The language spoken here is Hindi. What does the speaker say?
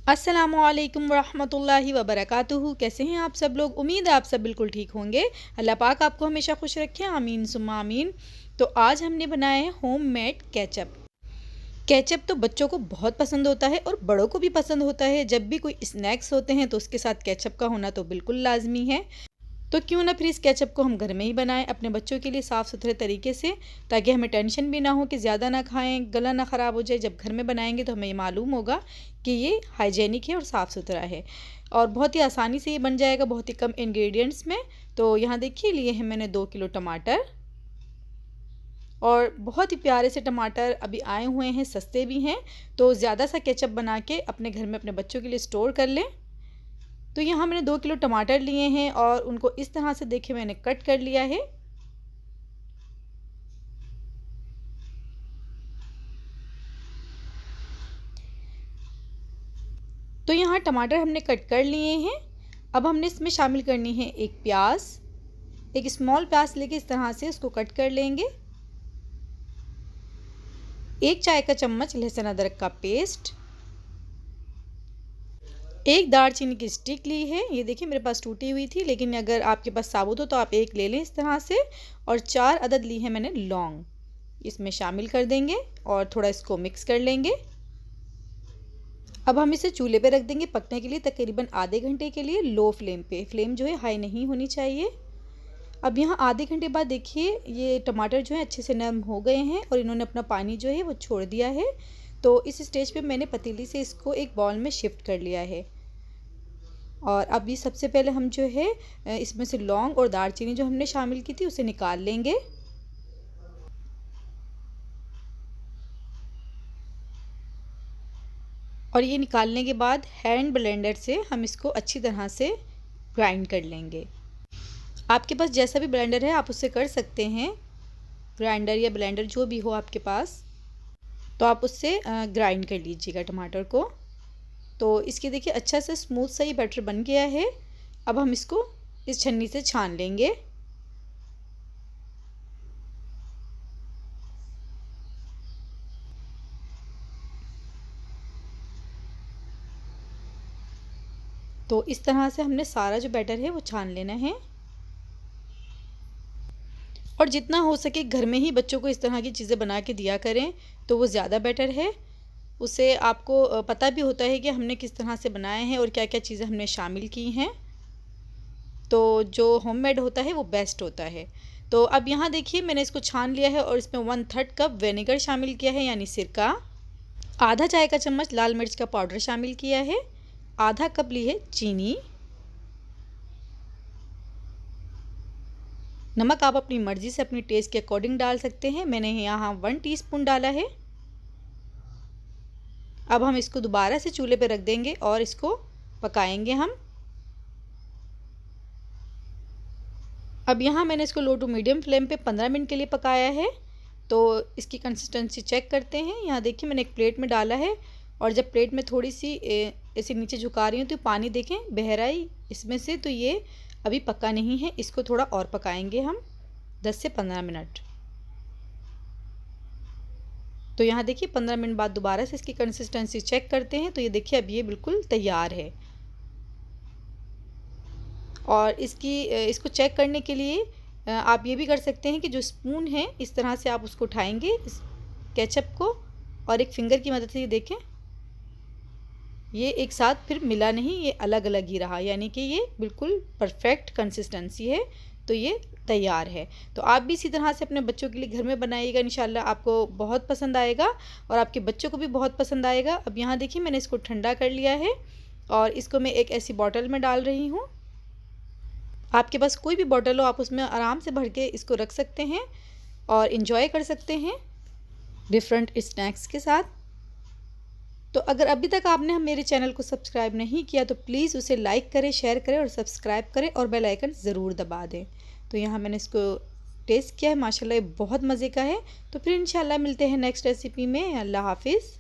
अस्सलामुअलैकुम वरहमतुल्लाहि वबरकातुहू। कैसे हैं आप सब लोग? उम्मीद है आप सब बिल्कुल ठीक होंगे। अल्लाह पाक आपको हमेशा खुश रखे, आमीन सुम्मा आमीन। तो आज हमने बनाया है होममेड केचप। केचप तो बच्चों को बहुत पसंद होता है और बड़ों को भी पसंद होता है। जब भी कोई स्नैक्स होते हैं तो उसके साथ केचप का होना तो बिल्कुल लाजमी है। तो क्यों ना फिर इस केचप को हम घर में ही बनाएं अपने बच्चों के लिए साफ़ सुथरे तरीके से, ताकि हमें टेंशन भी ना हो कि ज़्यादा ना खाएं, गला ना ख़राब हो जाए। जब घर में बनाएंगे तो हमें ये मालूम होगा कि ये हाइजेनिक है और साफ़ सुथरा है और बहुत ही आसानी से ये बन जाएगा, बहुत ही कम इंग्रेडिएंट्स में। तो यहाँ देखिए लिए हैं मैंने 2 किलो टमाटर और बहुत ही प्यारे से टमाटर अभी आए हुए हैं, सस्ते भी हैं। तो ज़्यादा सा केचप बना के अपने घर में अपने बच्चों के लिए स्टोर कर लें। तो यहाँ मैंने 2 किलो टमाटर लिए हैं और उनको इस तरह से देखिए मैंने कट कर लिया है। तो यहाँ टमाटर हमने कट कर लिए हैं। अब हमने इसमें शामिल करनी है एक प्याज, एक स्मॉल प्याज लेके इस तरह से उसको कट कर लेंगे। 1 चाय का चम्मच लहसुन अदरक का पेस्ट, 1 दालचीनी की स्टिक ली है। ये देखिए मेरे पास टूटी हुई थी, लेकिन अगर आपके पास साबुत हो तो आप 1 ले लें इस तरह से। और 4 अदद ली है मैंने लौंग, इसमें शामिल कर देंगे और थोड़ा इसको मिक्स कर लेंगे। अब हम इसे चूल्हे पे रख देंगे पकने के लिए, तकरीबन आधे घंटे के लिए लो फ्लेम पे। फ्लेम जो है हाई नहीं होनी चाहिए। अब यहाँ आधे घंटे बाद देखिए ये टमाटर जो है अच्छे से नरम हो गए हैं और इन्होंने अपना पानी जो है वो छोड़ दिया है। तो इस स्टेज पे मैंने पतीली से इसको एक बाउल में शिफ्ट कर लिया है। और अभी सबसे पहले हम जो है इसमें से लौंग और दालचीनी जो हमने शामिल की थी उसे निकाल लेंगे। और ये निकालने के बाद हैंड ब्लेंडर से हम इसको अच्छी तरह से ग्राइंड कर लेंगे। आपके पास जैसा भी ब्लेंडर है आप उससे कर सकते हैं, ग्राइंडर या ब्लेंडर जो भी हो आपके पास, तो आप उससे ग्राइंड कर लीजिएगा टमाटर को। तो इसके देखिए अच्छा से स्मूथ सा ही बैटर बन गया है। अब हम इसको इस छन्नी से छान लेंगे। तो इस तरह से हमने सारा जो बैटर है वो छान लेना है और जितना हो सके घर में ही बच्चों को इस तरह की चीज़ें बना के दिया करें तो वो ज़्यादा बेटर है। उससे आपको पता भी होता है कि हमने किस तरह से बनाए हैं और क्या क्या चीज़ें हमने शामिल की हैं। तो जो होममेड होता है वो बेस्ट होता है। तो अब यहाँ देखिए मैंने इसको छान लिया है और इसमें 1/3 कप विनेगर शामिल किया है, यानी सिरका। आधा चाय का चम्मच लाल मिर्च का पाउडर शामिल किया है। आधा कप ली है चीनी। नमक आप अपनी मर्ज़ी से अपनी टेस्ट के अकॉर्डिंग डाल सकते हैं। मैंने यहाँ 1 टीस्पून डाला है। अब हम इसको दोबारा से चूल्हे पे रख देंगे और इसको पकाएंगे हम। अब यहाँ मैंने इसको लो टू मीडियम फ्लेम पे 15 मिनट के लिए पकाया है। तो इसकी कंसिस्टेंसी चेक करते हैं। यहाँ देखिए मैंने एक प्लेट में डाला है और जब प्लेट में थोड़ी सी ऐसे नीचे झुका रही हूँ तो पानी देखें बह रहा है इसमें से, तो ये अभी पका नहीं है। इसको थोड़ा और पकाएंगे हम 10 से 15 मिनट। तो यहाँ देखिए 15 मिनट बाद दोबारा से इसकी कंसिस्टेंसी चेक करते हैं। तो ये देखिए अब ये बिल्कुल तैयार है। और इसको चेक करने के लिए आप ये भी कर सकते हैं कि जो स्पून है इस तरह से आप उसको उठाएंगे इस केचप को और एक फिंगर की मदद से ये देखें ये एक साथ फिर मिला नहीं, ये अलग अलग ही रहा, यानी कि ये बिल्कुल परफेक्ट कंसिस्टेंसी है। तो ये तैयार है। तो आप भी इसी तरह से अपने बच्चों के लिए घर में बनाइएगा, इंशाल्लाह आपको बहुत पसंद आएगा और आपके बच्चों को भी बहुत पसंद आएगा। अब यहाँ देखिए मैंने इसको ठंडा कर लिया है और इसको मैं एक ऐसी बॉटल में डाल रही हूँ। आपके पास कोई भी बॉटल हो आप उसमें आराम से भर के इसको रख सकते हैं और इन्जॉय कर सकते हैं डिफरेंट स्नैक्स के साथ। तो अगर अभी तक आपने मेरे चैनल को सब्सक्राइब नहीं किया तो प्लीज़ उसे लाइक करें, शेयर करें और सब्सक्राइब करें और बेल आइकन ज़रूर दबा दें। तो यहाँ मैंने इसको टेस्ट किया है, माशाल्लाह ये बहुत मज़े का है। तो फिर इंशाल्लाह मिलते हैं नेक्स्ट रेसिपी में। अल्लाह हाफिज़।